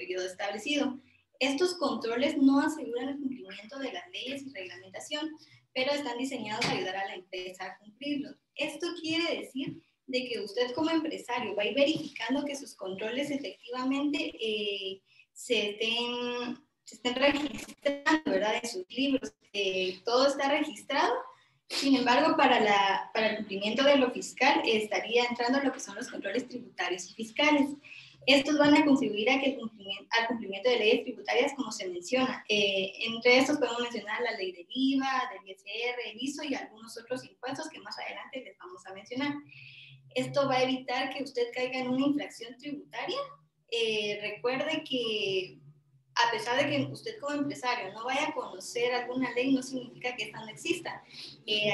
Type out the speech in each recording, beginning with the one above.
periodo establecido. Estos controles no aseguran el cumplimiento de las leyes y reglamentación, pero están diseñados a ayudar a la empresa a cumplirlos. Esto quiere decir de que usted como empresario va a ir verificando que sus controles efectivamente se estén registrando, ¿verdad? En sus libros, todo está registrado. Sin embargo, para el cumplimiento de lo fiscal estaría entrando lo que son los controles tributarios y fiscales. Estos van a contribuir al cumplimiento de leyes tributarias, como se menciona. Entre estos podemos mencionar la ley del IVA, del ISR, el ISO y algunos otros impuestos que más adelante les vamos a mencionar. Esto va a evitar que usted caiga en una infracción tributaria. Recuerde que a pesar de que usted como empresario no vaya a conocer alguna ley, no significa que esta no exista.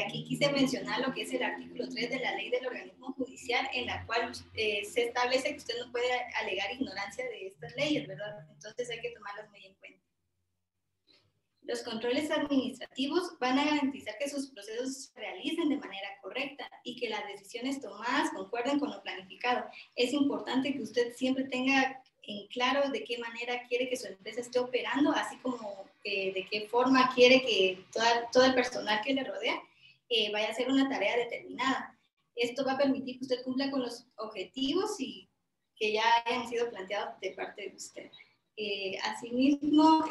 Aquí quise mencionar lo que es el artículo 3 de la ley del organismo judicial, en la cual se establece que usted no puede alegar ignorancia de estas leyes, ¿verdad? Entonces hay que tomarlas muy en cuenta. Los controles administrativos van a garantizar que sus procesos se realicen de manera correcta y que las decisiones tomadas concuerden con lo planificado. Es importante que usted siempre tenga en claro de qué manera quiere que su empresa esté operando, así como de qué forma quiere que todo el personal que le rodea vaya a hacer una tarea determinada. Esto va a permitir que usted cumpla con los objetivos y que ya hayan sido planteados de parte de usted. Asimismo,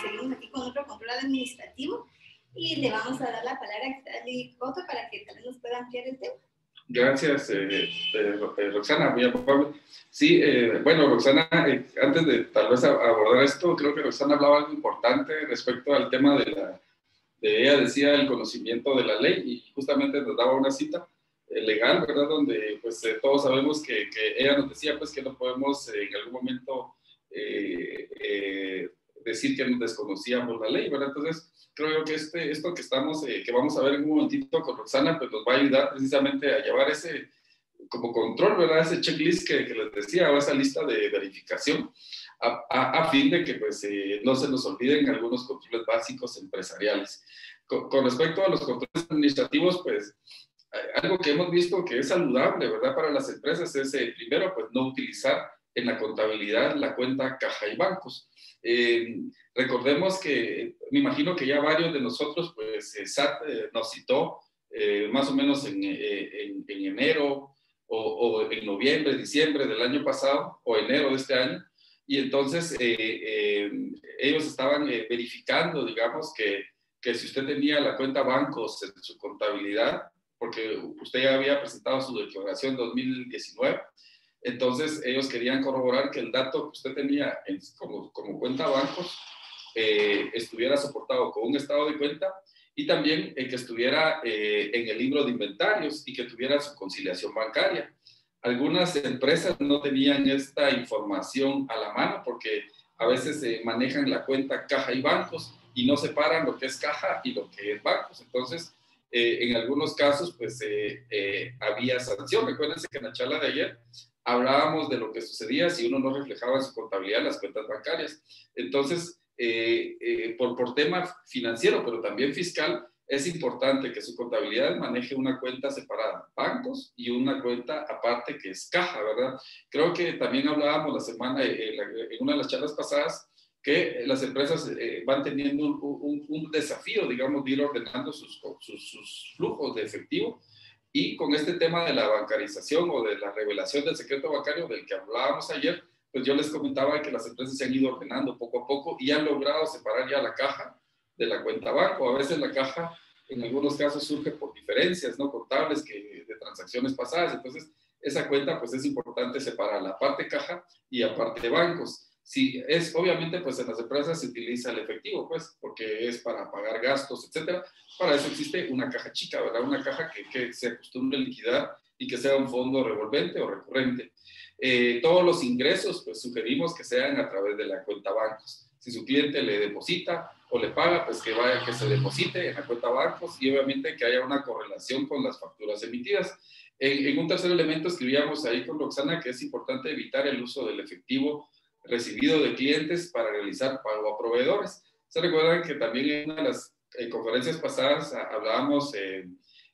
seguimos aquí con otro control administrativo y le vamos a dar la palabra a Lidia Coto para que tal vez nos pueda ampliar el tema. Gracias, Roxana, muy amable. Sí, bueno, Roxana, antes de tal vez abordar esto, creo que Roxana hablaba algo importante respecto al tema ella decía el conocimiento de la ley y justamente nos daba una cita legal, ¿verdad? Donde pues todos sabemos que ella nos decía pues que no podemos en algún momento decir que nos desconocíamos la ley, ¿verdad? Entonces, creo que esto que que vamos a ver en un momentito con Roxana, pues nos va a ayudar precisamente a llevar ese como control, ¿verdad? Ese checklist que les decía, o esa lista de verificación, a fin de que pues no se nos olviden algunos controles básicos empresariales. Con respecto a los controles administrativos, pues algo que hemos visto que es saludable, ¿verdad? Para las empresas es, primero, pues no utilizar en la contabilidad la cuenta caja y bancos. Recordemos que, me imagino que ya varios de nosotros, pues SAT nos citó más o menos en enero o en noviembre, diciembre del año pasado o enero de este año, y entonces ellos estaban verificando, digamos, que si usted tenía la cuenta bancos en su contabilidad, porque usted ya había presentado su declaración 2019, entonces ellos querían corroborar que el dato que usted tenía como cuenta bancos estuviera soportado con un estado de cuenta y también que estuviera en el libro de inventarios y que tuviera su conciliación bancaria. Algunas empresas no tenían esta información a la mano porque a veces manejan la cuenta caja y bancos y no separan lo que es caja y lo que es bancos. Entonces, en algunos casos, pues había sanción. Recuérdense que en la charla de ayer hablábamos de lo que sucedía si uno no reflejaba en su contabilidad las cuentas bancarias. Entonces, por tema financiero, pero también fiscal, es importante que su contabilidad maneje una cuenta separada, bancos, y una cuenta aparte que es caja, ¿verdad? Creo que también hablábamos la semana, en una de las charlas pasadas, que las empresas van teniendo un desafío, digamos, de ir ordenando sus flujos de efectivo. Y con este tema de la bancarización o de la revelación del secreto bancario del que hablábamos ayer, pues yo les comentaba que las empresas se han ido ordenando poco a poco y han logrado separar ya la caja de la cuenta banco. A veces la caja, en algunos casos, surge por diferencias no contables de transacciones pasadas. Entonces, esa cuenta, pues es importante separar la parte caja y aparte bancos. Sí, obviamente, pues en las empresas se utiliza el efectivo, pues, porque es para pagar gastos, etcétera. Para eso existe una caja chica, ¿verdad? Una caja que se acostumbre a liquidar y que sea un fondo revolvente o recurrente. Todos los ingresos, pues sugerimos que sean a través de la cuenta bancos. Si su cliente le deposita o le paga, pues que se deposite en la cuenta bancos y obviamente que haya una correlación con las facturas emitidas. En un tercer elemento escribíamos ahí con Roxana que es importante evitar el uso del efectivo recibido de clientes para realizar pago a proveedores. Se recuerdan que también en una de las conferencias pasadas hablábamos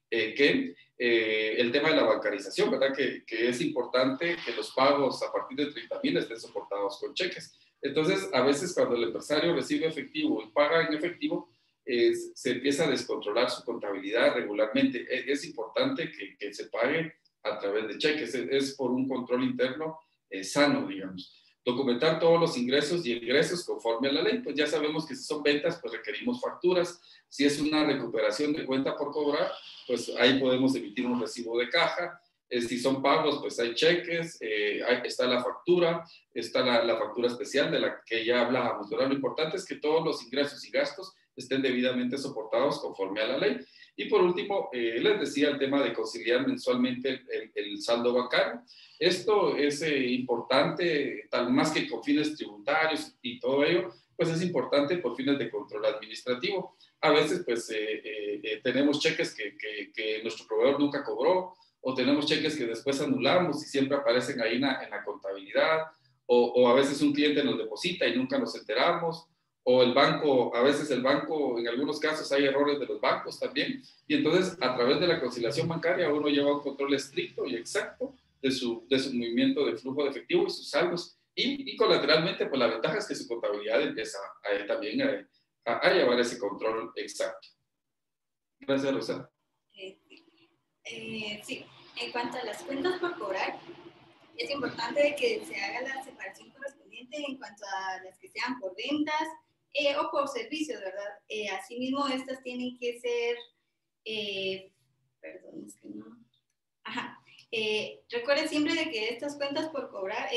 que el tema de la bancarización, ¿verdad? Que es importante que los pagos a partir de 30,000 estén soportados con cheques. Entonces, a veces cuando el empresario recibe efectivo y paga en efectivo, se empieza a descontrolar su contabilidad regularmente. Es importante que se pague a través de cheques, es por un control interno sano, digamos. Documentar todos los ingresos y egresos conforme a la ley, pues ya sabemos que si son ventas, pues requerimos facturas. Si es una recuperación de cuenta por cobrar, pues ahí podemos emitir un recibo de caja. Si son pagos, pues hay cheques, está la factura, está la factura especial de la que ya hablábamos. Pero lo importante es que todos los ingresos y gastos estén debidamente soportados conforme a la ley. Y por último, les decía el tema de conciliar mensualmente el saldo bancario. Esto es importante, tal más que con fines tributarios y todo ello, pues es importante por fines de control administrativo. A veces, pues, tenemos cheques que nuestro proveedor nunca cobró, o tenemos cheques que después anulamos y siempre aparecen ahí en la contabilidad, o a veces un cliente nos deposita y nunca nos enteramos, o el banco, a veces el banco, en algunos casos hay errores de los bancos también, y entonces a través de la conciliación bancaria uno lleva un control estricto y exacto de su movimiento de flujo de efectivo y sus saldos, y colateralmente, pues la ventaja es que su contabilidad empieza también a llevar ese control exacto. Gracias, Rosa. Sí, en cuanto a las cuentas por cobrar, es importante que se haga la separación correspondiente en cuanto a las que sean por ventas o por servicios, ¿verdad? Asimismo, estas tienen que ser, perdón, es que no. Ajá. Recuerde siempre de que estas cuentas por cobrar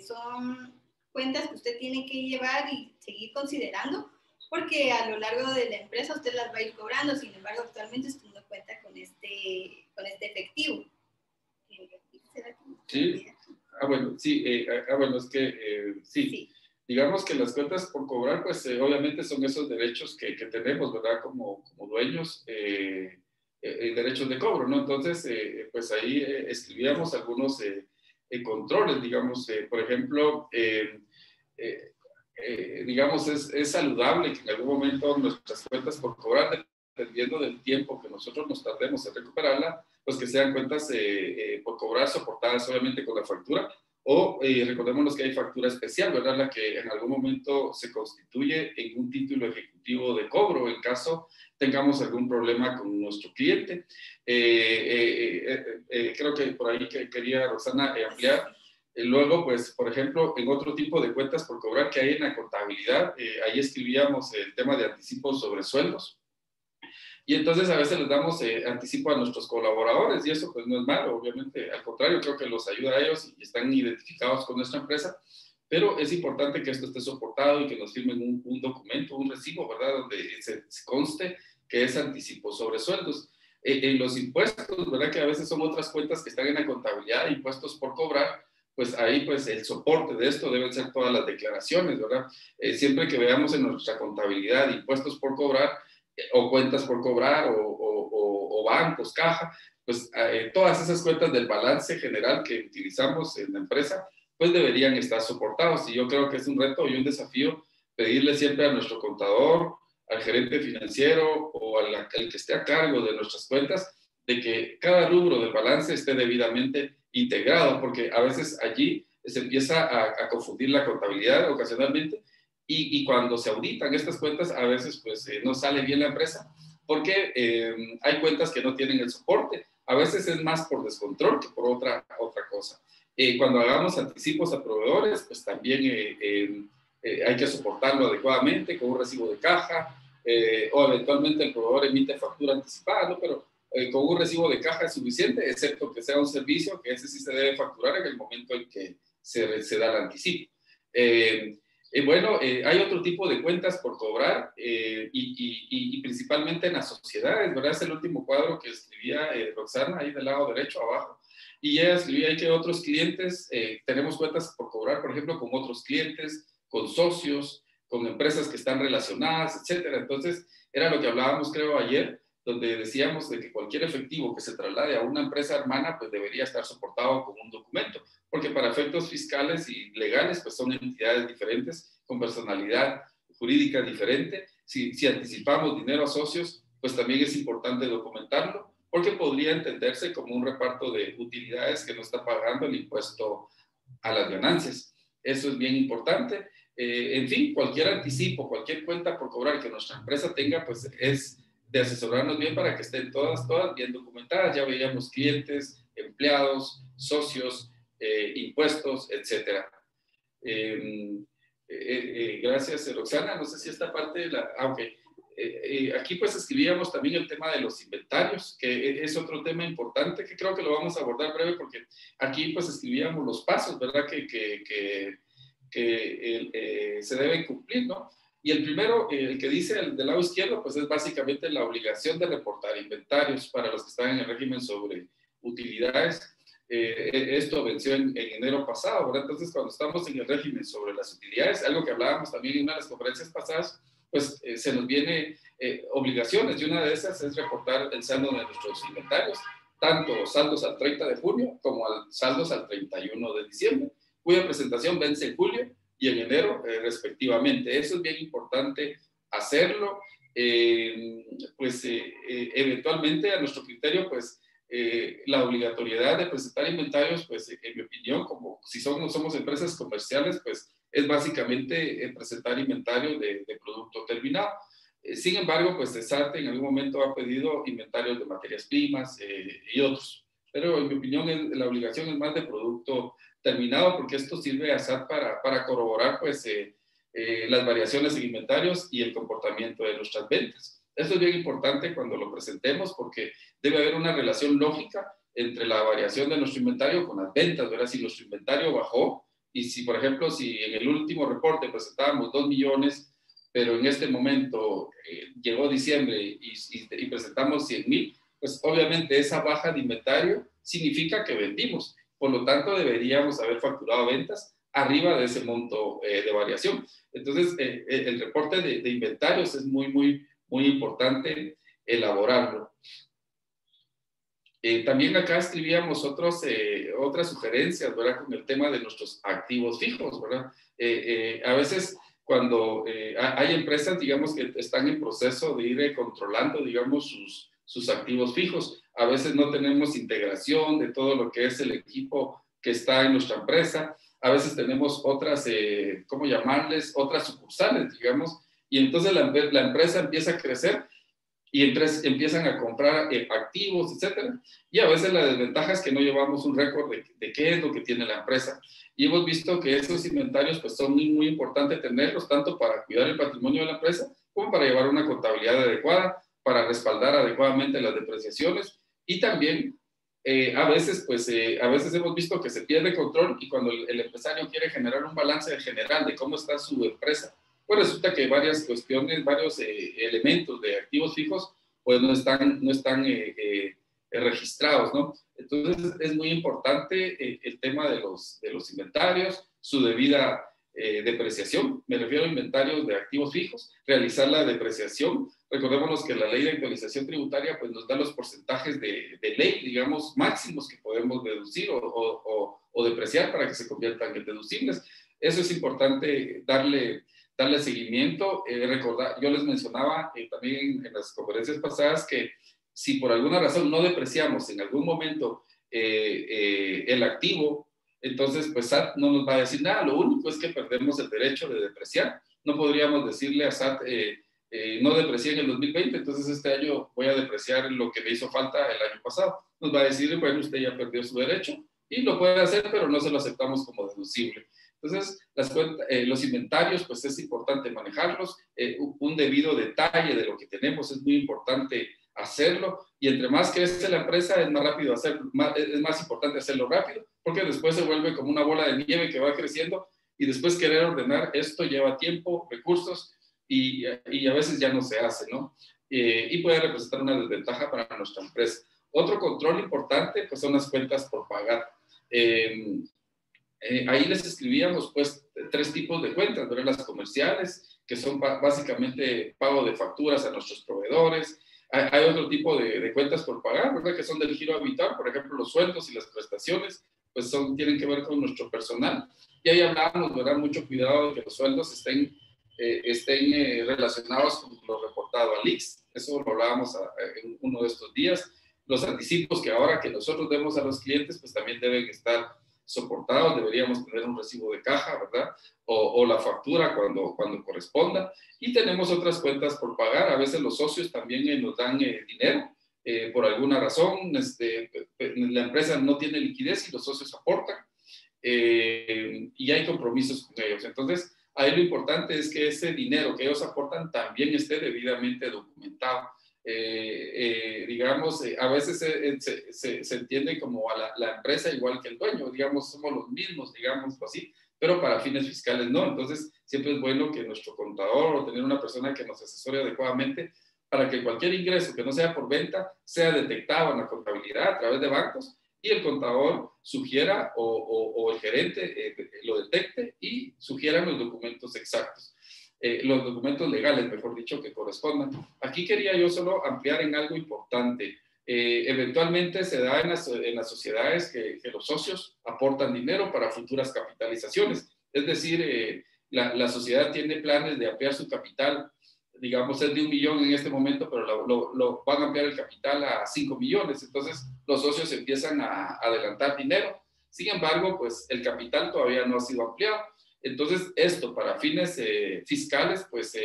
son cuentas que usted tiene que llevar y seguir considerando, porque a lo largo de la empresa usted las va a ir cobrando. Sin embargo, actualmente usted no cuenta con este efectivo. Sí. Bueno, sí. Bueno, es que sí. Sí. Digamos que las cuentas por cobrar, pues obviamente son esos derechos que tenemos, ¿verdad? Como dueños, derechos de cobro, ¿no? Entonces, pues ahí escribíamos algunos controles, digamos, por ejemplo, digamos, es saludable que en algún momento nuestras cuentas por cobrar, dependiendo del tiempo que nosotros nos tardemos en recuperarla, pues que sean cuentas por cobrar soportadas solamente con la factura, o recordémonos que hay factura especial, ¿verdad? La que en algún momento se constituye en un título ejecutivo de cobro, en caso tengamos algún problema con nuestro cliente. Creo que por ahí quería Roxana ampliar. Luego, pues, por ejemplo, en otro tipo de cuentas por cobrar que hay en la contabilidad, ahí escribíamos el tema de anticipos sobre sueldos. Y entonces a veces les damos anticipo a nuestros colaboradores y eso pues no es malo, obviamente, al contrario, creo que los ayuda a ellos y están identificados con nuestra empresa, pero es importante que esto esté soportado y que nos firmen un documento, un recibo, ¿verdad? Donde se conste que es anticipo sobre sueldos. En los impuestos, ¿verdad? Que a veces son otras cuentas que están en la contabilidad, impuestos por cobrar, pues ahí pues el soporte de esto deben ser todas las declaraciones, ¿verdad? Siempre que veamos en nuestra contabilidad impuestos por cobrar, o cuentas por cobrar, o bancos, caja, pues todas esas cuentas del balance general que utilizamos en la empresa, pues deberían estar soportados. Y yo creo que es un reto y un desafío pedirle siempre a nuestro contador, al gerente financiero o al que esté a cargo de nuestras cuentas, de que cada rubro del balance esté debidamente integrado, porque a veces allí se empieza a confundir la contabilidad ocasionalmente, y cuando se auditan estas cuentas, a veces pues no sale bien la empresa, porque hay cuentas que no tienen el soporte. A veces es más por descontrol que por otra cosa. Cuando hagamos anticipos a proveedores, pues también hay que soportarlo adecuadamente con un recibo de caja, o eventualmente el proveedor emite factura anticipada, ¿no? Pero con un recibo de caja es suficiente, excepto que sea un servicio, que ese sí se debe facturar en el momento en que se da el anticipo. Bueno, hay otro tipo de cuentas por cobrar y principalmente en las sociedades, ¿verdad? Es el último cuadro que escribía Roxana ahí del lado derecho abajo. Y ella escribía ahí que otros clientes, tenemos cuentas por cobrar, por ejemplo, con otros clientes, con socios, con empresas que están relacionadas, etcétera. Entonces, era lo que hablábamos, creo, ayer, donde decíamos de que cualquier efectivo que se traslade a una empresa hermana, pues debería estar soportado con un documento, porque para efectos fiscales y legales, pues son entidades diferentes, con personalidad jurídica diferente. Si anticipamos dinero a socios, pues también es importante documentarlo, porque podría entenderse como un reparto de utilidades que no está pagando el impuesto a las ganancias. Eso es bien importante. En fin, cualquier anticipo, cualquier cuenta por cobrar que nuestra empresa tenga, pues es de asesorarnos bien para que estén todas bien documentadas. Ya veíamos clientes, empleados, socios, impuestos, etcétera. Gracias, Roxana. No sé si esta parte de la... Ah, ok. Aquí pues escribíamos también el tema de los inventarios, que es otro tema importante que creo que lo vamos a abordar breve porque aquí pues escribíamos los pasos, ¿verdad? Que se deben cumplir, ¿no? Y el primero, el que dice el del lado izquierdo, pues es básicamente la obligación de reportar inventarios para los que están en el régimen sobre utilidades. Esto venció en enero pasado, ¿verdad? Entonces, cuando estamos en el régimen sobre las utilidades, algo que hablábamos también en una de las conferencias pasadas, pues se nos viene obligaciones, y una de esas es reportar el saldo de nuestros inventarios, tanto saldos al 30 de junio como saldos al 31 de diciembre, cuya presentación vence en julio y en enero respectivamente. Eso es bien importante hacerlo. Eventualmente, a nuestro criterio, pues la obligatoriedad de presentar inventarios, pues en mi opinión, como si somos empresas comerciales, pues es básicamente presentar inventario de producto terminado. Sin embargo, pues SAT en algún momento ha pedido inventarios de materias primas y otros. Pero en mi opinión la obligación es más de producto terminado, porque esto sirve a SAT para corroborar pues, las variaciones en inventarios y el comportamiento de nuestras ventas. Esto es bien importante cuando lo presentemos, porque debe haber una relación lógica entre la variación de nuestro inventario con las ventas, ¿verdad? Si nuestro inventario bajó, y si, por ejemplo, si en el último reporte presentábamos 2 millones, pero en este momento llegó diciembre y presentamos 100,000, pues obviamente esa baja de inventario significa que vendimos. Por lo tanto, deberíamos haber facturado ventas arriba de ese monto de variación. Entonces, el reporte de inventarios es muy importante elaborarlo. También acá escribíamos otras sugerencias, ¿verdad? Con el tema de nuestros activos fijos, ¿verdad? A veces cuando hay empresas, digamos, que están en proceso de ir controlando, digamos, sus activos fijos. A veces no tenemos integración de todo lo que es el equipo que está en nuestra empresa. A veces tenemos otras, ¿cómo llamarles? Otras sucursales, digamos. Y entonces la empresa empieza a crecer y empiezan a comprar activos, etcétera. Y a veces la desventaja es que no llevamos un récord de qué es lo que tiene la empresa. Y hemos visto que esos inventarios pues, son muy importantes tenerlos, tanto para cuidar el patrimonio de la empresa, como para llevar una contabilidad adecuada, para respaldar adecuadamente las depreciaciones. Y también, a veces hemos visto que se pierde control, y cuando el empresario quiere generar un balance general de cómo está su empresa, pues resulta que varias cuestiones, varios elementos de activos fijos, pues no están registrados, ¿no? Entonces es muy importante el tema de los inventarios, su debida depreciación. Me refiero a inventarios de activos fijos, realizar la depreciación. Recordémonos que la ley de actualización tributaria pues nos da los porcentajes de ley, digamos, máximos que podemos deducir o depreciar para que se conviertan en deducibles. Eso es importante darle seguimiento. Yo les mencionaba también en las conferencias pasadas que si por alguna razón no depreciamos en algún momento el activo, entonces pues SAT no nos va a decir nada. Lo único es que perdemos el derecho de depreciar. No podríamos decirle a SAT, no deprecié en el 2020, entonces este año voy a depreciar lo que me hizo falta el año pasado. Nos va a decir, bueno, usted ya perdió su derecho y lo puede hacer, pero no se lo aceptamos como deducible. Entonces, los inventarios, pues es importante manejarlos, un debido detalle de lo que tenemos es muy importante hacerlo, y entre más crece la empresa es más rápido hacerlo, es más importante hacerlo rápido, porque después se vuelve como una bola de nieve que va creciendo, y después querer ordenar esto lleva tiempo, recursos, y a veces ya no se hace, ¿no? Y puede representar una desventaja para nuestra empresa. Otro control importante, pues son las cuentas por pagar. Ahí les escribíamos pues 3 tipos de cuentas, ¿verdad? Las comerciales, que son básicamente pago de facturas a nuestros proveedores. Hay otro tipo de cuentas por pagar, ¿verdad? Que son del giro habitual, por ejemplo, los sueldos y las prestaciones, pues tienen que ver con nuestro personal. Y ahí hablábamos, ¿verdad? Mucho cuidado de que los sueldos estén relacionados con lo reportado al ICS. Eso lo hablábamos en uno de estos días. los anticipos que ahora que nosotros demos a los clientes, pues también deben estar soportados, deberíamos tener un recibo de caja, ¿verdad? O la factura cuando corresponda. Y tenemos otras cuentas por pagar. A veces los socios también nos dan dinero. Por alguna razón, la empresa no tiene liquidez y los socios aportan. Y hay compromisos con ellos. Entonces, ahí lo importante es que ese dinero que ellos aportan también esté debidamente documentado. Digamos, a veces se entiende como a la empresa igual que el dueño, digamos, somos los mismos, digamos así, pero para fines fiscales no. Entonces, siempre es bueno que nuestro contador o tener una persona que nos asesore adecuadamente para que cualquier ingreso que no sea por venta sea detectado en la contabilidad a través de bancos y el contador sugiera o el gerente lo detecte y sugieran los documentos exactos. Los documentos legales, mejor dicho, que correspondan. Aquí quería yo solo ampliar en algo importante. Eventualmente se da en las sociedades que los socios aportan dinero para futuras capitalizaciones. Es decir, la sociedad tiene planes de ampliar su capital, digamos, es de 1 millón en este momento, pero lo van a ampliar el capital a 5 millones. Entonces, los socios empiezan a adelantar dinero. Sin embargo, pues el capital todavía no ha sido ampliado. Entonces, esto para fines fiscales, pues,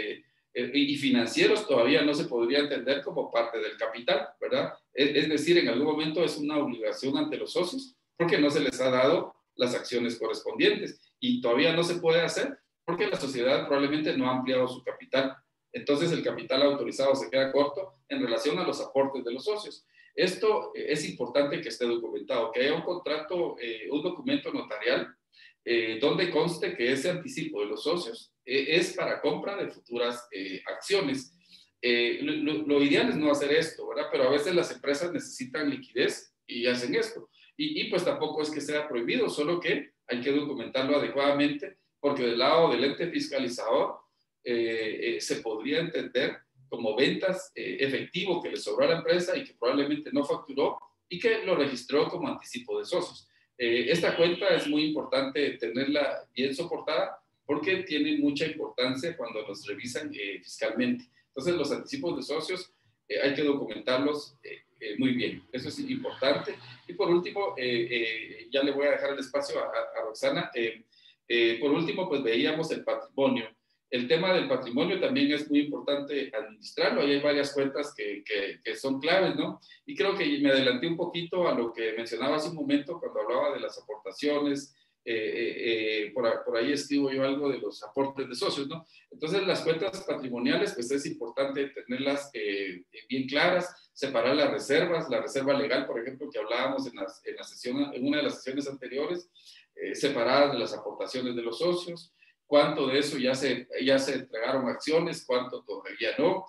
y financieros todavía no se podría entender como parte del capital, ¿verdad? Es decir, en algún momento es una obligación ante los socios porque no se les ha dado las acciones correspondientes y todavía no se puede hacer porque la sociedad probablemente no ha ampliado su capital. Entonces, el capital autorizado se queda corto en relación a los aportes de los socios. Esto es importante que esté documentado, que haya un contrato, un documento notarial donde conste que ese anticipo de los socios es para compra de futuras acciones. Lo ideal es no hacer esto, ¿verdad? Pero a veces las empresas necesitan liquidez y hacen esto. Y pues tampoco es que sea prohibido, solo que hay que documentarlo adecuadamente, porque del lado del ente fiscalizador se podría entender como ventas efectivo que le sobró a la empresa y que probablemente no facturó y que lo registró como anticipo de socios. Esta cuenta es muy importante tenerla bien soportada porque tiene mucha importancia cuando nos revisan fiscalmente. Entonces, los anticipos de socios hay que documentarlos muy bien. Eso es importante. Y por último, ya le voy a dejar el espacio a Roxana. Por último, pues veíamos el patrimonio. El tema del patrimonio también es muy importante administrarlo. Ahí hay varias cuentas que son claves, ¿no? Y creo que me adelanté un poquito a lo que mencionaba hace un momento cuando hablaba de las aportaciones. Por ahí escribo yo algo de los aportes de socios, ¿no? Entonces, las cuentas patrimoniales, pues es importante tenerlas bien claras, separar las reservas, la reserva legal, por ejemplo, que hablábamos en una de las sesiones anteriores, separar de las aportaciones de los socios, cuánto de eso ya se entregaron acciones, cuánto todavía no.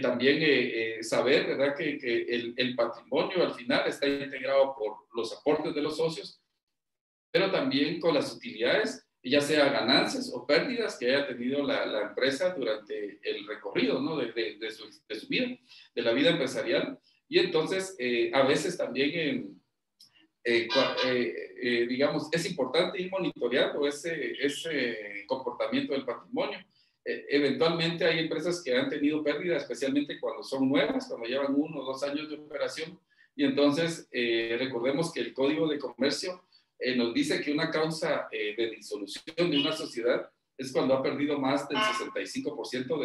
También saber, ¿verdad?, que el patrimonio al final está integrado por los aportes de los socios, pero también con las utilidades, ya sea ganancias o pérdidas que haya tenido la empresa durante el recorrido, ¿no?, de su vida, de la vida empresarial. Y entonces, a veces también digamos, es importante ir monitoreando ese comportamiento del patrimonio. Eventualmente hay empresas que han tenido pérdida, especialmente cuando son nuevas, cuando llevan 1 o 2 años de operación, y entonces recordemos que el Código de Comercio nos dice que una causa de disolución de una sociedad es cuando ha perdido más del 65%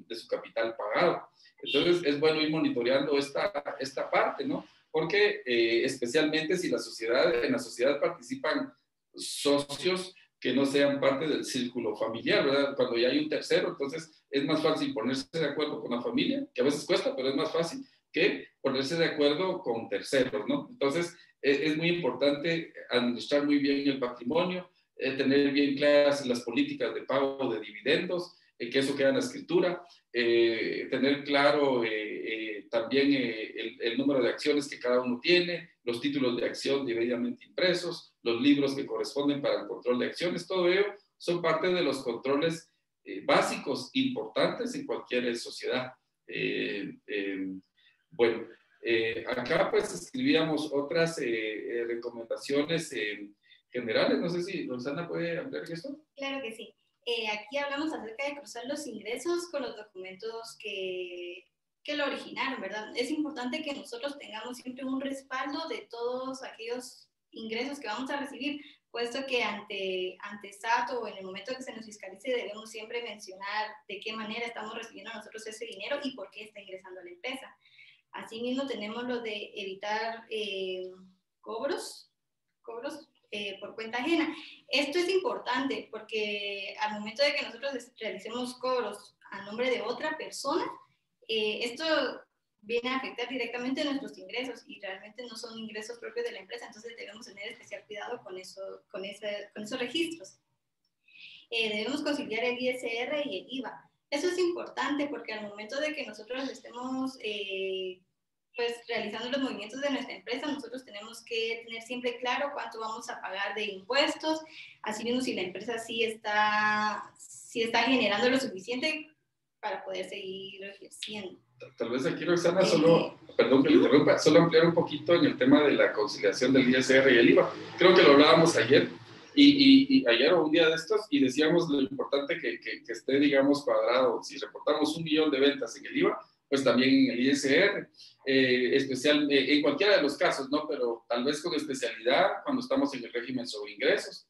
de su capital pagado. Entonces es bueno ir monitoreando esta parte, ¿no? Porque especialmente si en la sociedad participan socios que no sean parte del círculo familiar, ¿verdad? Cuando ya hay un tercero, entonces es más fácil ponerse de acuerdo con la familia, que a veces cuesta, pero es más fácil que ponerse de acuerdo con terceros, ¿no? Entonces es muy importante administrar muy bien el patrimonio, tener bien claras las políticas de pago de dividendos, que eso queda en la escritura, tener claro también el número de acciones que cada uno tiene, los títulos de acción debidamente impresos, los libros que corresponden para el control de acciones, todo ello son parte de los controles básicos importantes en cualquier sociedad. Bueno, acá pues escribíamos otras recomendaciones generales. No sé si Rosana puede ampliar esto. Claro que sí. Aquí hablamos acerca de cruzar los ingresos con los documentos que que lo originaron, ¿verdad? Es importante que nosotros tengamos siempre un respaldo de todos aquellos ingresos que vamos a recibir, puesto que ante SAT o en el momento que se nos fiscalice debemos siempre mencionar de qué manera estamos recibiendo nosotros ese dinero y por qué está ingresando a la empresa. Asimismo, tenemos lo de evitar cobros por cuenta ajena. Esto es importante porque al momento de que nosotros realicemos cobros a nombre de otra persona, esto viene a afectar directamente nuestros ingresos y realmente no son ingresos propios de la empresa, entonces debemos tener especial cuidado con esos registros. Debemos conciliar el ISR y el IVA. Eso es importante porque al momento de que nosotros estemos pues realizando los movimientos de nuestra empresa, nosotros tenemos que tener siempre claro cuánto vamos a pagar de impuestos, así mismo si la empresa sí está generando lo suficiente para poder seguir ejerciendo. Tal vez aquí, Roxana, perdón que le interrumpa, solo ampliar un poquito en el tema de la conciliación del ISR y el IVA. Creo que lo hablábamos ayer, y ayer o un día de estos, y decíamos lo importante que esté, digamos, cuadrado. Si reportamos 1 millón de ventas en el IVA, pues también en el ISR, en cualquiera de los casos, ¿no? Pero tal vez con especialidad cuando estamos en el régimen sobre ingresos.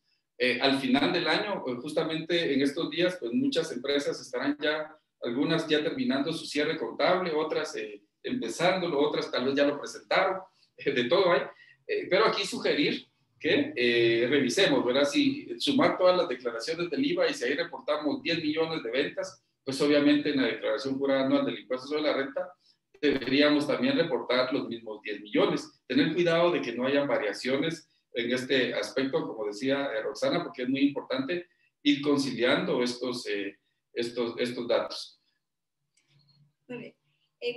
Al final del año, justamente en estos días, pues muchas empresas estarán ya, algunas ya terminando su cierre contable, otras empezándolo, otras tal vez ya lo presentaron, de todo hay. Pero aquí sugerir que revisemos, ¿verdad? Si sumar todas las declaraciones del IVA y si ahí reportamos 10 millones de ventas, pues obviamente en la declaración jurada anual del impuesto sobre la renta deberíamos también reportar los mismos 10 millones. Tener cuidado de que no hayan variaciones en este aspecto, como decía Roxana, porque es muy importante ir conciliando estos datos. Muy bien.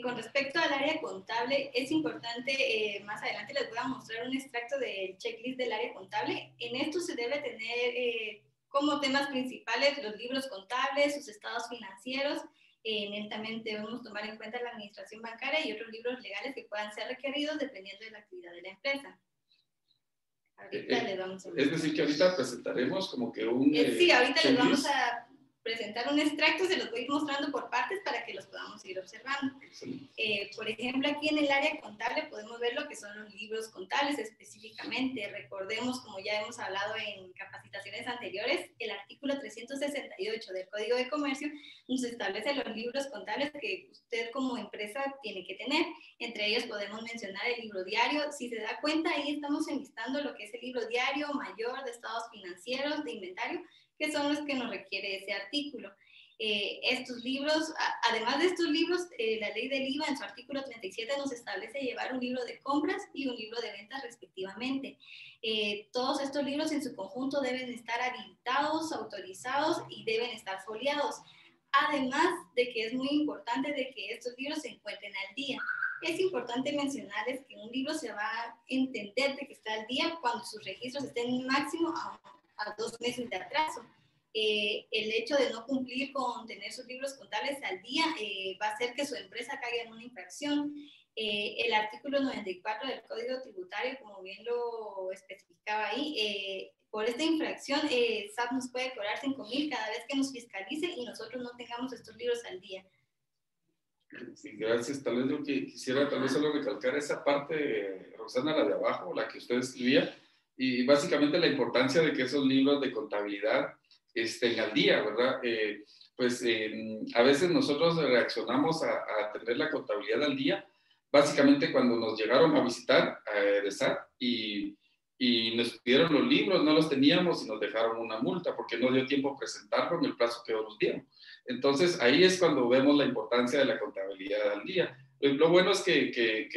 Con respecto al área contable, es importante, más adelante les voy a mostrar un extracto del checklist del área contable. En esto se debe tener como temas principales los libros contables, sus estados financieros. En él también debemos tomar en cuenta la administración bancaria y otros libros legales que puedan ser requeridos dependiendo de la actividad de la empresa. Ahorita les vamos a mostrar. Es decir, que ahorita presentaremos como que sí, ahorita les vamos a presentar un extracto, se los voy a ir mostrando por partes para que los podamos ir observando. Por ejemplo, aquí en el área contable podemos ver lo que son los libros contables específicamente. Recordemos, como ya hemos hablado en capacitaciones anteriores, el artículo 368 del Código de Comercio nos establece los libros contables que usted como empresa tiene que tener. Entre ellos podemos mencionar el libro diario. Si se da cuenta, ahí estamos enlistando lo que es el libro diario mayor de estados financieros, de inventario, que son los que nos requiere ese artículo. Estos libros, además de estos libros, la ley del IVA en su artículo 37 nos establece llevar un libro de compras y un libro de ventas respectivamente. Todos estos libros en su conjunto deben estar habilitados, autorizados y deben estar foliados. Además de que es muy importante de que estos libros se encuentren al día. Es importante mencionarles que un libro se va a entender de que está al día cuando sus registros estén máximo a 2 meses de atraso. El hecho de no cumplir con tener sus libros contables al día va a hacer que su empresa caiga en una infracción. El artículo 94 del Código Tributario, como bien lo especificaba ahí, por esta infracción, SAT nos puede cobrar 5,000 cada vez que nos fiscalice y nosotros no tengamos estos libros al día. Sí, gracias. Tal vez yo quisiera solo recalcar esa parte, Roxana, la de abajo, la que usted escribía, y básicamente la importancia de que esos libros de contabilidad estén al día, ¿verdad? A veces nosotros reaccionamos a tener la contabilidad al día, básicamente cuando nos llegaron a visitar de SAT y nos pidieron los libros, no los teníamos y nos dejaron una multa porque no dio tiempo a presentarlo en el plazo que nos dieron. Entonces, ahí es cuando vemos la importancia de la contabilidad al día. Lo bueno es que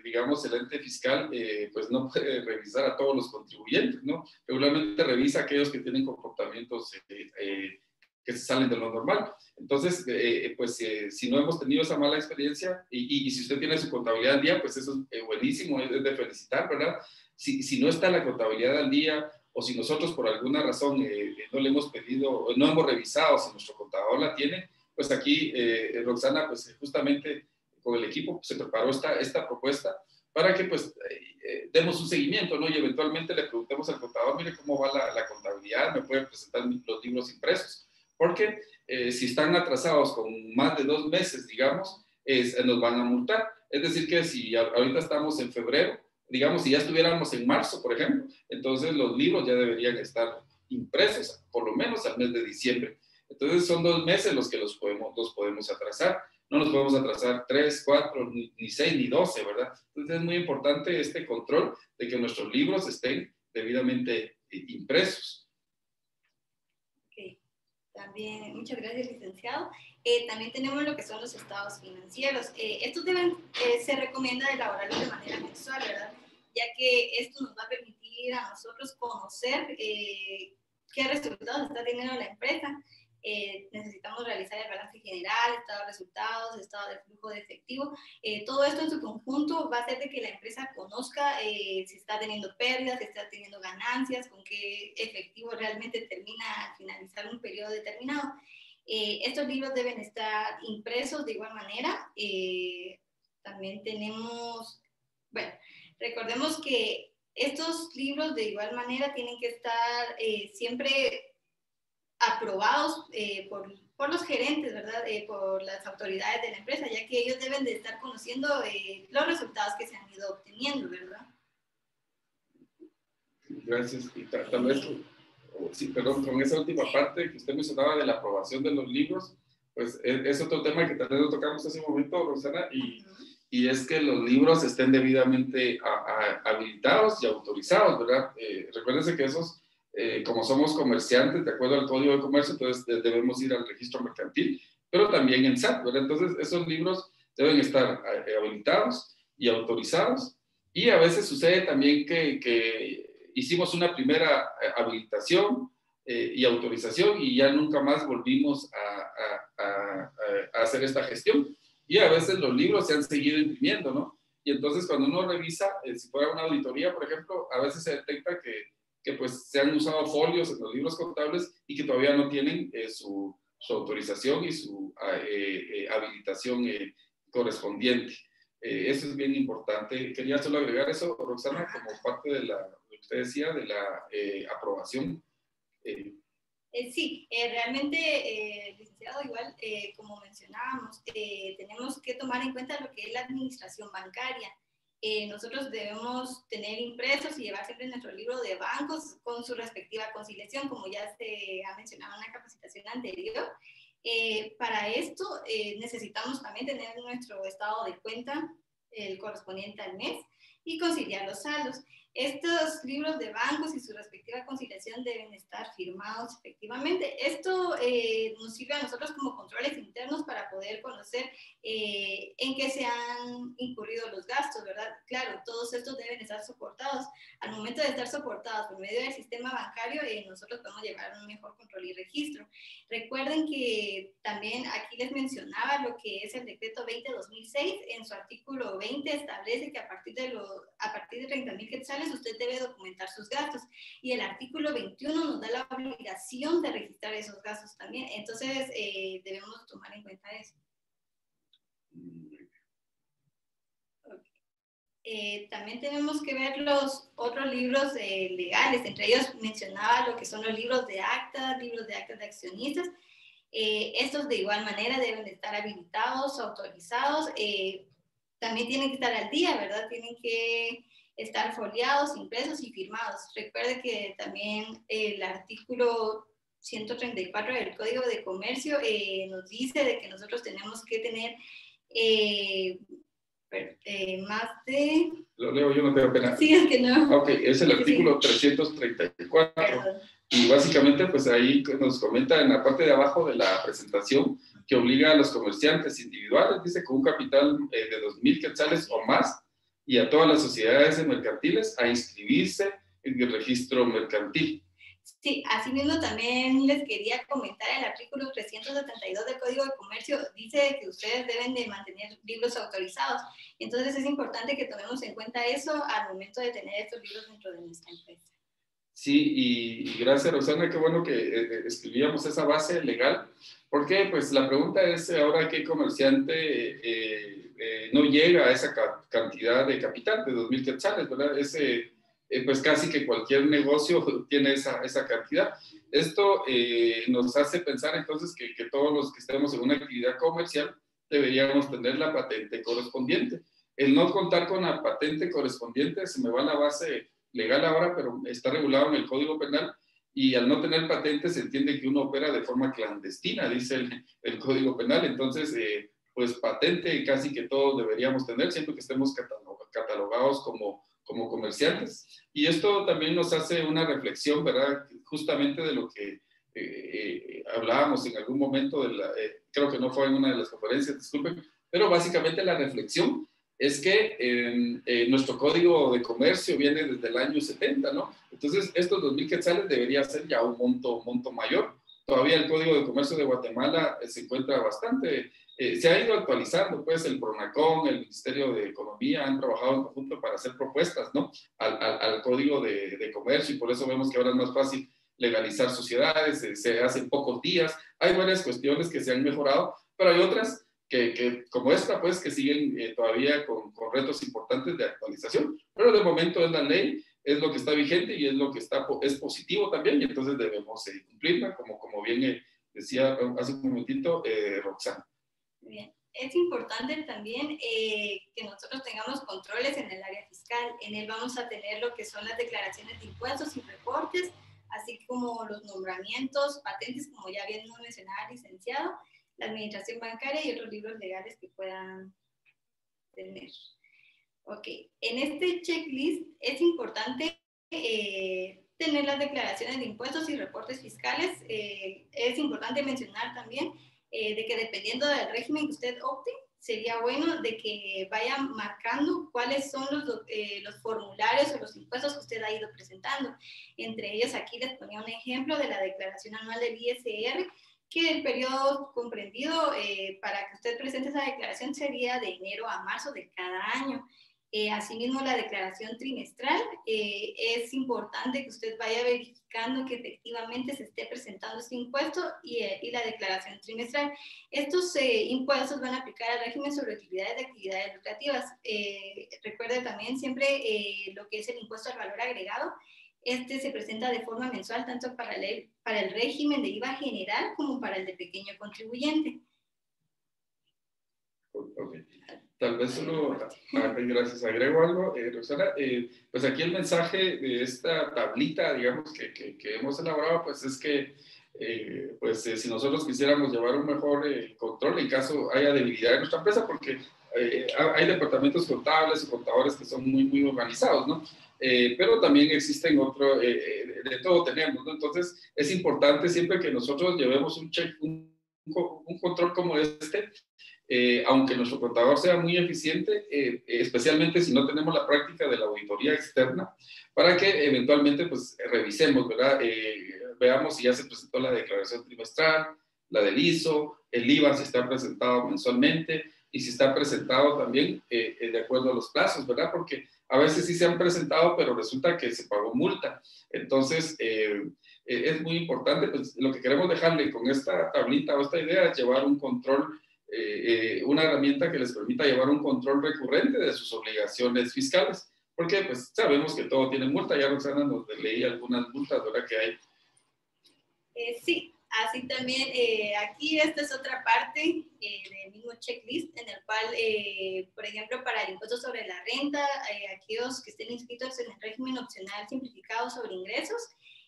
digamos, el ente fiscal pues no puede revisar a todos los contribuyentes, ¿no? Regularmente revisa a aquellos que tienen comportamientos que se salen de lo normal. Entonces, si no hemos tenido esa mala experiencia y si usted tiene su contabilidad al día, pues eso es buenísimo, es de felicitar, ¿verdad? Si no está la contabilidad al día o si nosotros por alguna razón no le hemos pedido, no hemos revisado si nuestro contador la tiene, pues aquí Roxana, pues justamente con el equipo se preparó esta propuesta para que pues demos un seguimiento, ¿no? Y eventualmente le preguntemos al contador, mire cómo va la contabilidad, me puede presentar los libros impresos. Porque si están atrasados con más de 2 meses, digamos, nos van a multar. Es decir, que si ahorita estamos en febrero, digamos, si ya estuviéramos en marzo, por ejemplo, entonces los libros ya deberían estar impresos, por lo menos al mes de diciembre. Entonces son 2 meses los que los podemos atrasar. No nos podemos atrasar 3, 4, ni 6, ni 12, ¿verdad? Entonces es muy importante este control de que nuestros libros estén debidamente impresos. Okay. También, muchas gracias, licenciado. También tenemos lo que son los estados financieros. Estos se recomienda elaborarlos de manera mensual, ¿verdad? Ya que esto nos va a permitir a nosotros conocer qué resultados está teniendo la empresa. Necesitamos realizar el balance general, estado de resultados, estado de flujo de efectivo. Todo esto en su conjunto va a hacer de que la empresa conozca si está teniendo pérdidas, si está teniendo ganancias, con qué efectivo realmente termina al finalizar un periodo determinado. Estos libros deben estar impresos de igual manera. También tenemos, bueno, recordemos que estos libros de igual manera tienen que estar siempre aprobados por los gerentes, ¿verdad? Por las autoridades de la empresa, ya que ellos deben de estar conociendo los resultados que se han ido obteniendo, ¿verdad? Gracias. Y tal vez, sí, perdón, con esa última parte que usted mencionaba de la aprobación de los libros, pues es otro tema que tal vez lo tocamos hace un momento, Rosana, y es que los libros estén debidamente habilitados y autorizados, ¿verdad? Recuérdense que esos, como somos comerciantes, de acuerdo al Código de Comercio, entonces debemos ir al registro mercantil, pero también en SAT, ¿verdad? Entonces, esos libros deben estar habilitados y autorizados, y a veces sucede también que hicimos una primera habilitación y autorización y ya nunca más volvimos a hacer esta gestión. Y a veces los libros se han seguido imprimiendo, ¿no? Y entonces cuando uno revisa, si fuera una auditoría, por ejemplo, a veces se detecta que pues se han usado folios en los libros contables y que todavía no tienen su autorización y su habilitación correspondiente. Eso es bien importante. Quería solo agregar eso, Roxana, como parte de lo que usted decía, de la aprobación. Sí, realmente, licenciado, igual, como mencionábamos, tenemos que tomar en cuenta lo que es la administración bancaria. Nosotros debemos tener impresos y llevar siempre nuestro libro de bancos con su respectiva conciliación, como ya se ha mencionado en la capacitación anterior. Para esto necesitamos también tener nuestro estado de cuenta, el correspondiente al mes, y conciliar los saldos. Estos libros de bancos y su respectiva conciliación deben estar firmados efectivamente. Esto nos sirve a nosotros como controles internos para poder conocer en qué se han incurrido los gastos, ¿verdad? Claro, todos estos deben estar soportados. Al momento de estar soportados por medio del sistema bancario, nosotros podemos llevar un mejor control y registro. Recuerden que también aquí les mencionaba lo que es el decreto 20-2006. En su artículo 20 establece que a partir de 30,000 quetzales usted debe documentar sus gastos, y el artículo 21 nos da la obligación de registrar esos gastos también. Entonces debemos tomar en cuenta eso. También tenemos que ver los otros libros legales. Entre ellos mencionaba lo que son los libros de actas de accionistas. Estos de igual manera deben de estar habilitados, autorizados. También tienen que estar al día, ¿verdad? Tienen que estar foliados, impresos y firmados. Recuerde que también el artículo 134 del Código de Comercio nos dice de que nosotros tenemos que tener más de... Lo leo, yo no tengo pena. Sí, es que no. Ok, es el artículo 334. Perdón. Y básicamente, pues ahí nos comenta en la parte de abajo de la presentación que obliga a los comerciantes individuales, dice, con un capital de 2,000 quetzales o más, y a todas las sociedades mercantiles a inscribirse en el registro mercantil. Sí, asimismo también les quería comentar el artículo 372 del Código de Comercio, dice que ustedes deben de mantener libros autorizados. Entonces es importante que tomemos en cuenta eso al momento de tener estos libros dentro de nuestra empresa. Sí, y gracias, Rosana, qué bueno que escribíamos esa base legal, porque pues la pregunta es ahora qué comerciante no llega a esa cantidad de capital de 2,000 quetzales, ¿verdad? Pues casi que cualquier negocio tiene esa cantidad. Esto nos hace pensar entonces que todos los que estemos en una actividad comercial deberíamos tener la patente correspondiente. El no contar con la patente correspondiente, se me va la base legal ahora, pero está regulado en el Código Penal, y al no tener patente se entiende que uno opera de forma clandestina, dice el Código Penal. Entonces, pues patente casi que todos deberíamos tener, siempre que estemos catalogados como comerciantes. Y esto también nos hace una reflexión, ¿verdad? Justamente de lo que hablábamos en algún momento, creo que no fue en una de las conferencias, disculpen, pero básicamente la reflexión es que nuestro código de comercio viene desde el año 70, ¿no? Entonces, estos 2,000 quetzales debería ser ya un monto mayor. Todavía el código de comercio de Guatemala se encuentra bastante, se ha ido actualizando, pues el PRONACON, el Ministerio de Economía han trabajado en conjunto para hacer propuestas, ¿no? Al código de comercio, y por eso vemos que ahora es más fácil legalizar sociedades, se hace en pocos días. Hay varias cuestiones que se han mejorado, pero hay otras que como esta, pues, que siguen todavía con retos importantes de actualización. Pero de momento es la ley, es lo que está vigente y es lo que es positivo también, y entonces debemos cumplirla, como bien decía hace un momentito Roxana. Bien. Es importante también que nosotros tengamos controles en el área fiscal. En él vamos a tener lo que son las declaraciones de impuestos y reportes, así como los nombramientos, patentes, como ya bien mencionaba el licenciado, la administración bancaria y otros libros legales que puedan tener. Ok, en este checklist es importante tener las declaraciones de impuestos y reportes fiscales. Es importante mencionar también de que dependiendo del régimen que usted opte, sería bueno de que vaya marcando cuáles son los formularios o los impuestos que usted ha ido presentando. Entre ellos, aquí les ponía un ejemplo de la declaración anual del ISR, que el periodo comprendido para que usted presente esa declaración sería de enero a marzo de cada año. Asimismo, la declaración trimestral, es importante que usted vaya verificando que efectivamente se esté presentando este impuesto y la declaración trimestral. Estos impuestos van a aplicar al régimen sobre utilidades de actividades lucrativas. Recuerde también siempre lo que es el impuesto al valor agregado. Este se presenta de forma mensual tanto para el régimen de IVA general como para el de pequeño contribuyente. Okay. Tal vez solo, gracias, agrego algo, Roxana. Pues aquí el mensaje de esta tablita, digamos, que hemos elaborado, pues es que si nosotros quisiéramos llevar un mejor control en caso haya debilidad en nuestra empresa, porque hay departamentos contables y contadores que son muy organizados, ¿no? Pero también existen otros, de todo tenemos, ¿no? Entonces es importante siempre que nosotros llevemos un control como este, aunque nuestro contador sea muy eficiente, especialmente si no tenemos la práctica de la auditoría externa, para que eventualmente pues revisemos, ¿verdad? Veamos si ya se presentó la declaración trimestral, la del ISO, el IVA si está presentado mensualmente y si está presentado también de acuerdo a los plazos, ¿verdad? Porque a veces sí se han presentado, pero resulta que se pagó multa. Entonces, es muy importante, pues lo que queremos dejarle con esta tablita o esta idea es llevar un control, una herramienta que les permita llevar un control recurrente de sus obligaciones fiscales, porque pues sabemos que todo tiene multa. Ya Roxana nos leí algunas multas, ¿verdad? Que hay. Sí, así también aquí esta es otra parte del mismo checklist en el cual, por ejemplo, para el impuesto sobre la renta, aquellos que estén inscritos en el régimen opcional simplificado sobre ingresos,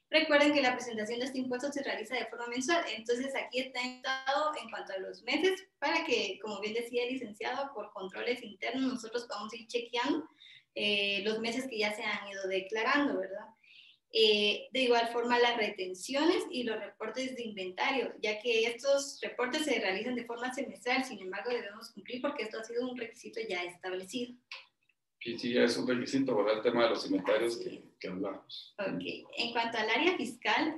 recuerden que la presentación de este impuesto se realiza de forma mensual. Entonces aquí está indicado en cuanto a los meses para que, como bien decía el licenciado, por controles internos nosotros vamos a ir chequeando los meses que ya se han ido declarando, ¿verdad? De igual forma las retenciones y los reportes de inventario, ya que estos reportes se realizan de forma semestral, sin embargo debemos cumplir porque esto ha sido un requisito ya establecido. Sí, ya es un requisito, ¿verdad? El tema de los inventarios que hablamos. Ok, en cuanto al área fiscal,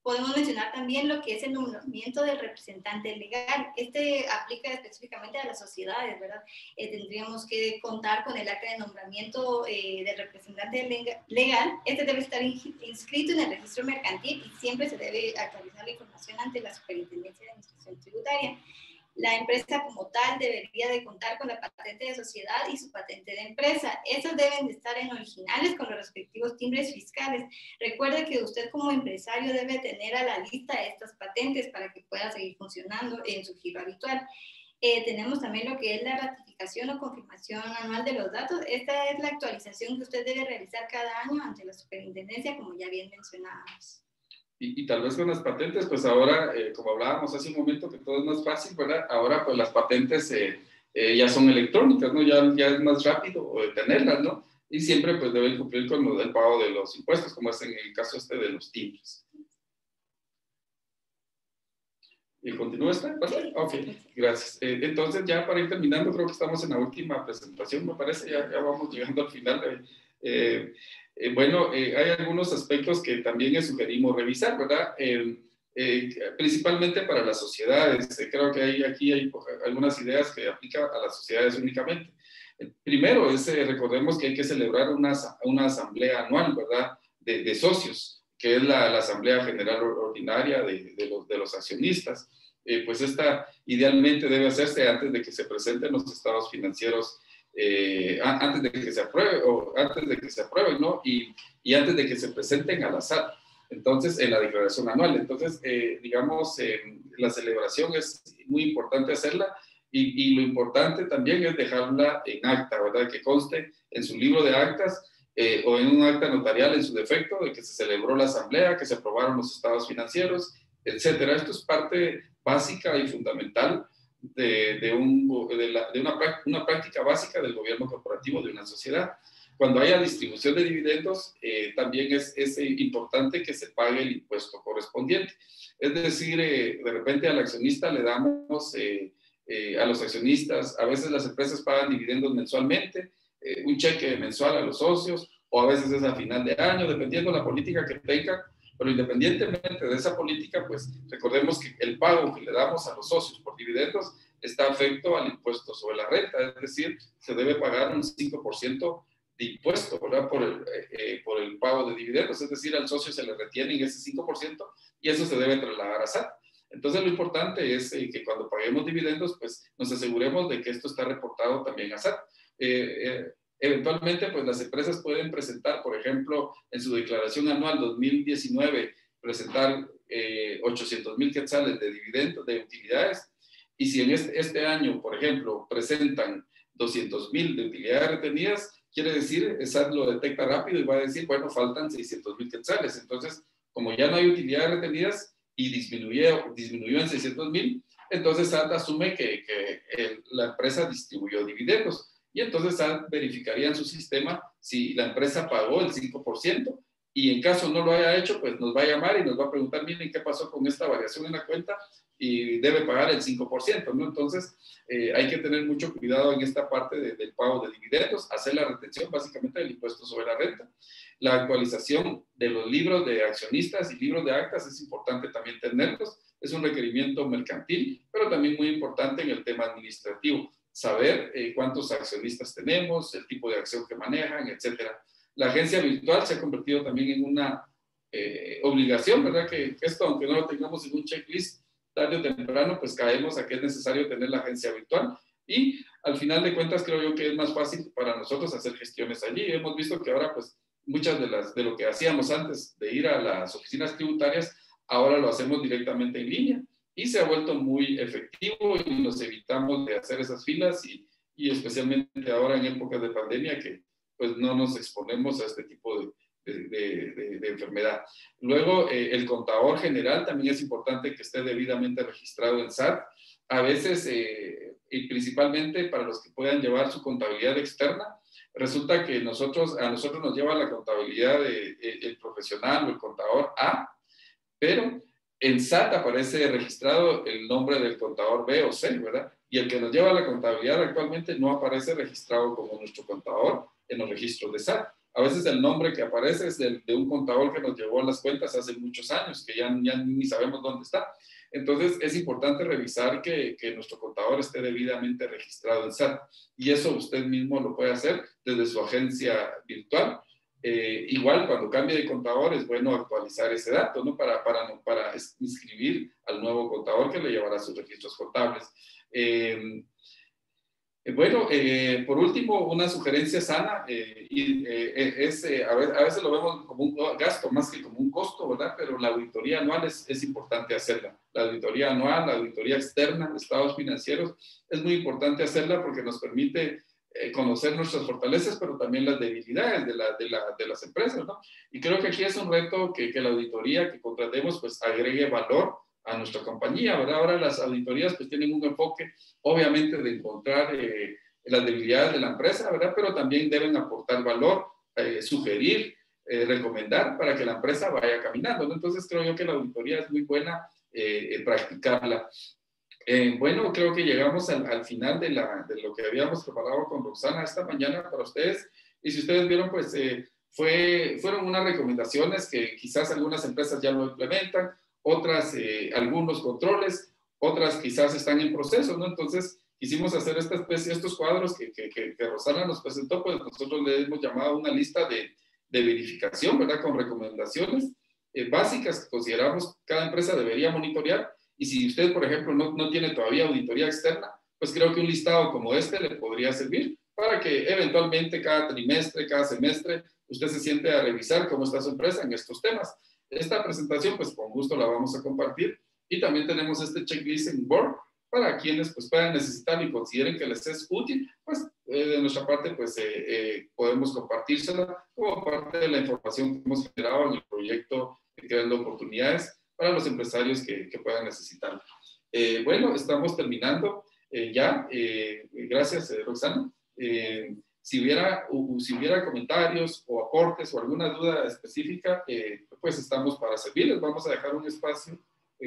podemos mencionar también lo que es el nombramiento del representante legal. Este aplica específicamente a las sociedades, ¿verdad? Tendríamos que contar con el acta de nombramiento del representante legal. Este debe estar inscrito en el registro mercantil y siempre se debe actualizar la información ante la Superintendencia de Administración Tributaria. La empresa como tal debería de contar con la patente de sociedad y su patente de empresa. Estos deben de estar en originales con los respectivos timbres fiscales. Recuerde que usted como empresario debe tener a la lista estas patentes para que pueda seguir funcionando en su giro habitual. Tenemos también lo que es la ratificación o confirmación anual de los datos. Esta es la actualización que usted debe realizar cada año ante la superintendencia, como ya bien mencionábamos. Y tal vez con las patentes, pues ahora, como hablábamos hace un momento, que todo es más fácil, ¿verdad? Ahora, pues las patentes ya son electrónicas, ¿no? Ya es más rápido tenerlas, ¿no? Y siempre, pues, deben cumplir con el pago de los impuestos, como es en el caso de los timbres. ¿Y continúa esta? Ok, gracias. Entonces, ya para ir terminando, creo que estamos en la última presentación, me parece, ya vamos llegando al final. Bueno, hay algunos aspectos que también sugerimos revisar, ¿verdad? Principalmente para las sociedades. Creo que aquí hay algunas ideas que aplican a las sociedades únicamente. Primero, recordemos que hay que celebrar una asamblea anual, ¿verdad? De socios, que es la Asamblea General Ordinaria de los accionistas. Pues esta idealmente debe hacerse antes de que se presenten los estados financieros, antes de que se aprueben, ¿no? Y antes de que se presenten a la SAT. Entonces, en la declaración anual. Entonces, digamos, la celebración es muy importante hacerla y lo importante también es dejarla en acta, ¿verdad? Que conste en su libro de actas o en un acta notarial en su defecto de que se celebró la asamblea, que se aprobaron los estados financieros, etcétera. Esto es parte básica y fundamental de una práctica básica del gobierno corporativo de una sociedad. Cuando haya distribución de dividendos, también es importante que se pague el impuesto correspondiente. Es decir, de repente al accionista le damos, a los accionistas, a veces las empresas pagan dividendos mensualmente, un cheque mensual a los socios, o a veces es a final de año, dependiendo de la política que tengan. Pero independientemente de esa política, pues recordemos que el pago que le damos a los socios por dividendos está afecto al impuesto sobre la renta, es decir, se debe pagar un 5% de impuesto, ¿verdad? Por el pago de dividendos, es decir, al socio se le retienen ese 5% y eso se debe trasladar a SAT. Entonces, lo importante es que cuando paguemos dividendos, pues nos aseguremos de que esto está reportado también a SAT. Eventualmente, pues las empresas pueden presentar, por ejemplo, en su declaración anual 2019, presentar 800,000 quetzales de dividendos, de utilidades, y si en este año, por ejemplo, presentan 200,000 de utilidades retenidas, quiere decir, SAT lo detecta rápido y va a decir, bueno, faltan 600,000 quetzales. Entonces, como ya no hay utilidades retenidas y disminuyó en 600,000, entonces SAT asume que la empresa distribuyó dividendos. Y entonces SAT verificaría en su sistema si la empresa pagó el 5%, y en caso no lo haya hecho, pues nos va a llamar y nos va a preguntar, miren, ¿qué pasó con esta variación en la cuenta? Y debe pagar el 5%, ¿no? Entonces, hay que tener mucho cuidado en esta parte del pago de dividendos, hacer la retención básicamente del impuesto sobre la renta. La actualización de los libros de accionistas y libros de actas es importante también tenerlos, es un requerimiento mercantil, pero también muy importante en el tema administrativo. Saber cuántos accionistas tenemos, el tipo de acción que manejan, etcétera. La agencia virtual se ha convertido también en una obligación, ¿verdad? Que esto, aunque no lo tengamos en un checklist, tarde o temprano, pues caemos a que es necesario tener la agencia virtual. Y al final de cuentas, creo yo que es más fácil para nosotros hacer gestiones allí. Hemos visto que ahora, pues, muchas de lo que hacíamos antes de ir a las oficinas tributarias, ahora lo hacemos directamente en línea. Y se ha vuelto muy efectivo y nos evitamos de hacer esas filas y especialmente ahora en épocas de pandemia que pues no nos exponemos a este tipo de enfermedad. Luego, el contador general también es importante que esté debidamente registrado en SAT. A veces, y principalmente para los que puedan llevar su contabilidad externa, resulta que a nosotros nos lleva la contabilidad el profesional o el contador A, pero en SAT aparece registrado el nombre del contador B o C, ¿verdad? Y el que nos lleva la contabilidad actualmente no aparece registrado como nuestro contador en los registros de SAT. A veces el nombre que aparece es de un contador que nos llevó las cuentas hace muchos años, que ya ni sabemos dónde está. Entonces es importante revisar que nuestro contador esté debidamente registrado en SAT. Y eso usted mismo lo puede hacer desde su agencia virtual. Igual cuando cambie de contador es bueno actualizar ese dato, ¿no? Para inscribir al nuevo contador que le llevará sus registros contables. Bueno, por último, una sugerencia sana, a veces lo vemos como un gasto más que como un costo, ¿verdad? Pero la auditoría anual es importante hacerla. La auditoría anual, la auditoría externa de estados financieros, es muy importante hacerla porque nos permite conocer nuestras fortalezas, pero también las debilidades de las empresas, ¿no? Y creo que aquí es un reto que la auditoría que contratemos, pues agregue valor a nuestra compañía, ¿verdad? Ahora las auditorías pues tienen un enfoque obviamente de encontrar las debilidades de la empresa, ¿verdad? Pero también deben aportar valor, sugerir, recomendar para que la empresa vaya caminando, ¿no? Entonces creo yo que la auditoría es muy buena practicarla. Bueno, creo que llegamos al final de lo que habíamos preparado con Roxana esta mañana para ustedes. Y si ustedes vieron, pues fueron unas recomendaciones que quizás algunas empresas ya lo implementan, otras algunos controles, otras quizás están en proceso, ¿no? Entonces quisimos hacer esta especie, estos cuadros que Roxana nos presentó, pues nosotros le hemos llamado una lista de verificación, ¿verdad? Con recomendaciones básicas que consideramos cada empresa debería monitorear. Y si usted, por ejemplo, no tiene todavía auditoría externa, pues creo que un listado como este le podría servir para que eventualmente cada trimestre, cada semestre, usted se siente a revisar cómo está su empresa en estos temas. Esta presentación, pues con gusto la vamos a compartir. Y también tenemos este checklist en Word para quienes pues puedan necesitarlo y consideren que les es útil, pues de nuestra parte pues podemos compartírsela como parte de la información que hemos generado en el proyecto Creando Oportunidades para los empresarios que puedan necesitarlo. Bueno, estamos terminando ya. Gracias, Roxana. Si hubiera comentarios o aportes o alguna duda específica, pues estamos para servirles. Vamos a dejar un espacio,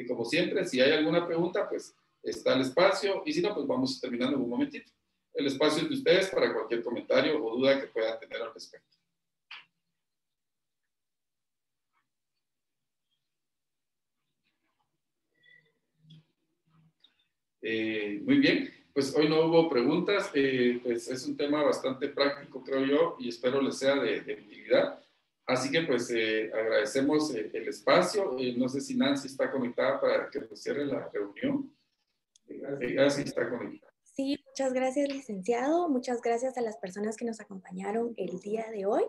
como siempre. Si hay alguna pregunta, pues está el espacio. Y si no, pues vamos terminando en un momentito. El espacio es de ustedes para cualquier comentario o duda que puedan tener al respecto. Muy bien, pues hoy no hubo preguntas, pues es un tema bastante práctico, creo yo, y espero les sea de utilidad. Así que pues agradecemos el espacio. No sé si Nancy está conectada para que nos cierre la reunión. Nancy está conectada. Sí, muchas gracias, licenciado. Muchas gracias a las personas que nos acompañaron el día de hoy.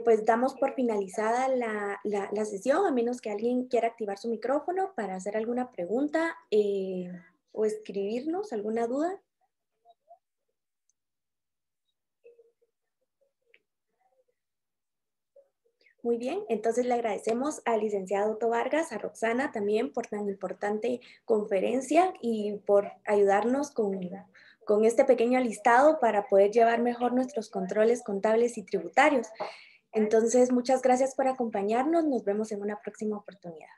Pues damos por finalizada la sesión, a menos que alguien quiera activar su micrófono para hacer alguna pregunta o escribirnos alguna duda. Muy bien, entonces le agradecemos al licenciado Otto Vargas, a Roxana también por tan importante conferencia y por ayudarnos con este pequeño listado para poder llevar mejor nuestros controles contables y tributarios. Entonces, muchas gracias por acompañarnos. Nos vemos en una próxima oportunidad.